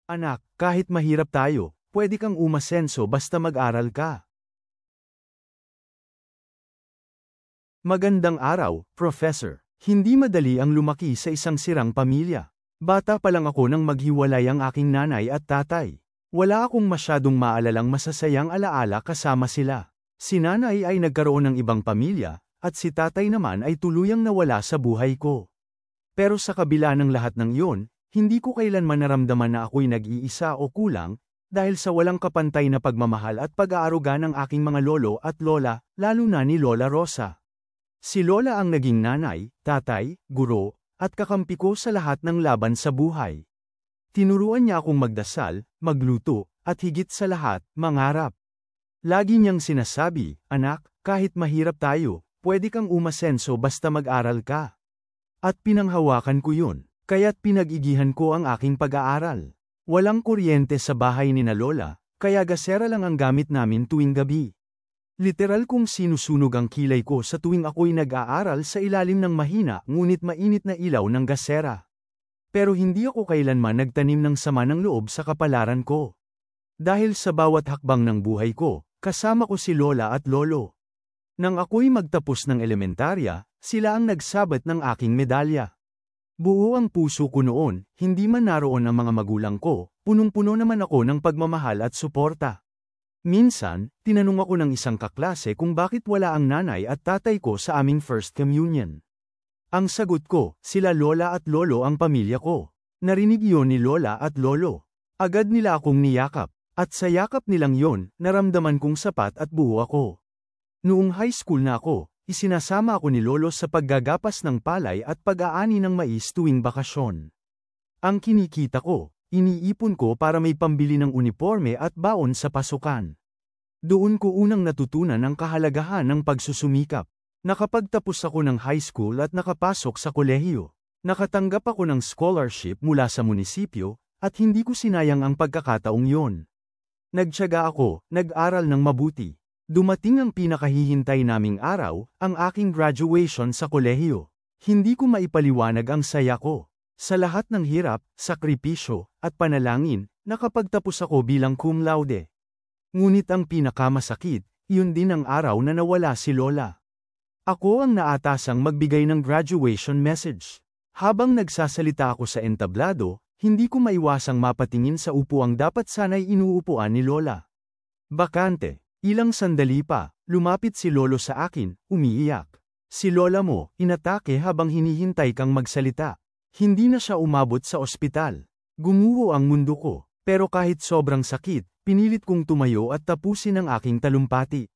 Anak, kahit mahirap tayo, pwede kang umasenso basta mag-aral ka. Magandang araw, Professor. Hindi madali ang lumaki sa isang sirang pamilya. Bata pa lang ako nang maghiwalay ang aking nanay at tatay. Wala akong masyadong maalalang masasayang alaala kasama sila. Si nanay ay nagkaroon ng ibang pamilya, at si tatay naman ay tuluyang nawala sa buhay ko. Pero sa kabila ng lahat ng iyon, hindi ko kailanman naramdaman na ako'y nag-iisa o kulang, dahil sa walang kapantay na pagmamahal at pag-aaruga ng aking mga lolo at lola, lalo na ni Lola Rosa. Si Lola ang naging nanay, tatay, guro, at kakampi ko sa lahat ng laban sa buhay. Tinuruan niya akong magdasal, magluto, at higit sa lahat, mangarap. Lagi niyang sinasabi, anak, kahit mahirap tayo, pwede kang umasenso basta mag-aral ka. At pinanghawakan ko yun, kaya't pinag-igihan ko ang aking pag-aaral. Walang kuryente sa bahay ni na Lola, kaya gasera lang ang gamit namin tuwing gabi. Literal kong sinusunog ang kilay ko sa tuwing ako'y nag-aaral sa ilalim ng mahina ngunit mainit na ilaw ng gasera. Pero hindi ako kailanman nagtanim ng sama ng loob sa kapalaran ko. Dahil sa bawat hakbang ng buhay ko, kasama ko si Lola at Lolo. Nang ako'y magtapos ng elementarya, sila ang nagsabat ng aking medalya. Buo ang puso ko noon, hindi man naroon ang mga magulang ko, punong-puno naman ako ng pagmamahal at suporta. Minsan, tinanong ako ng isang kaklase kung bakit wala ang nanay at tatay ko sa aming first communion. Ang sagot ko, sila Lola at Lolo ang pamilya ko. Narinig yon ni Lola at Lolo. Agad nila akong niyakap, at sa yakap nilang yon, naramdaman kong sapat at buo ako. Noong high school na ako, isinasama ako ni Lolo sa paggagapas ng palay at pag-aani ng mais tuwing bakasyon. Ang kinikita ko, iniipon ko para may pambili ng uniforme at baon sa pasukan. Doon ko unang natutunan ang kahalagahan ng pagsusumikap. Nakapagtapos ako ng high school at nakapasok sa kolehiyo. Nakatanggap ako ng scholarship mula sa munisipyo, at hindi ko sinayang ang pagkakataong yon. Nagtiyaga ako, nag-aral ng mabuti. Dumating ang pinakahihintay naming araw, ang aking graduation sa kolehiyo. Hindi ko maipaliwanag ang saya ko. Sa lahat ng hirap, sakripisyo, at panalangin, nakapagtapos ako bilang cum laude. Ngunit ang pinakamasakit, yun din ang araw na nawala si Lola. Ako ang naatasang magbigay ng graduation message. Habang nagsasalita ako sa entablado, hindi ko maiwasang mapatingin sa upuang dapat sana'y inuupuan ni Lola. Bakante. Ilang sandali pa, lumapit si Lolo sa akin, umiiyak. Si Lola mo, inatake habang hinihintay kang magsalita. Hindi na siya umabot sa ospital. Gumuho ang mundo ko, pero kahit sobrang sakit, pinilit kong tumayo at tapusin ang aking talumpati.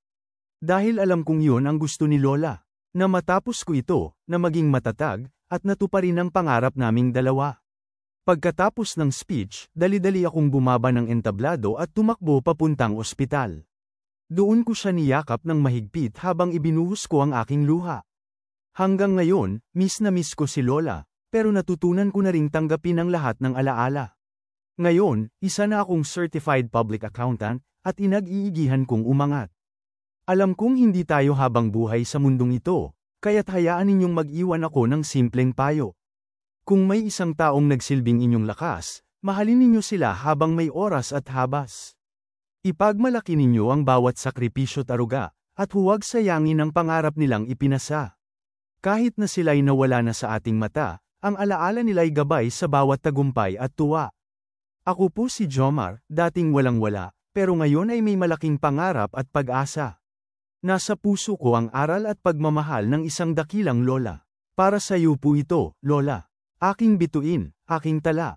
Dahil alam kong yun ang gusto ni Lola, na matapos ko ito, na maging matatag, at natuparin ang pangarap naming dalawa. Pagkatapos ng speech, dali-dali akong bumaba ng entablado at tumakbo papuntang ospital. Doon ko siya niyakap ng mahigpit habang ibinuhos ko ang aking luha. Hanggang ngayon, miss na miss ko si Lola, pero natutunan ko na ring tanggapin ang lahat ng alaala. Ngayon, isa na akong certified public accountant, at inag-iigihan kong umangat. Alam kong hindi tayo habang buhay sa mundong ito, kaya't hayaan ninyong mag-iwan ako ng simpleng payo. Kung may isang taong nagsilbing inyong lakas, mahalin ninyo sila habang may oras at habas. Ipagmalaki ninyo ang bawat sakripisyo at aruga, at huwag sayangin ang pangarap nilang ipinasa. Kahit na sila'y nawala na sa ating mata, ang alaala nila'y gabay sa bawat tagumpay at tuwa. Ako po si Jomar, dating walang-wala, pero ngayon ay may malaking pangarap at pag-asa. Nasa puso ko ang aral at pagmamahal ng isang dakilang lola. Para sa iyo po ito, Lola. Aking bituin, aking tala.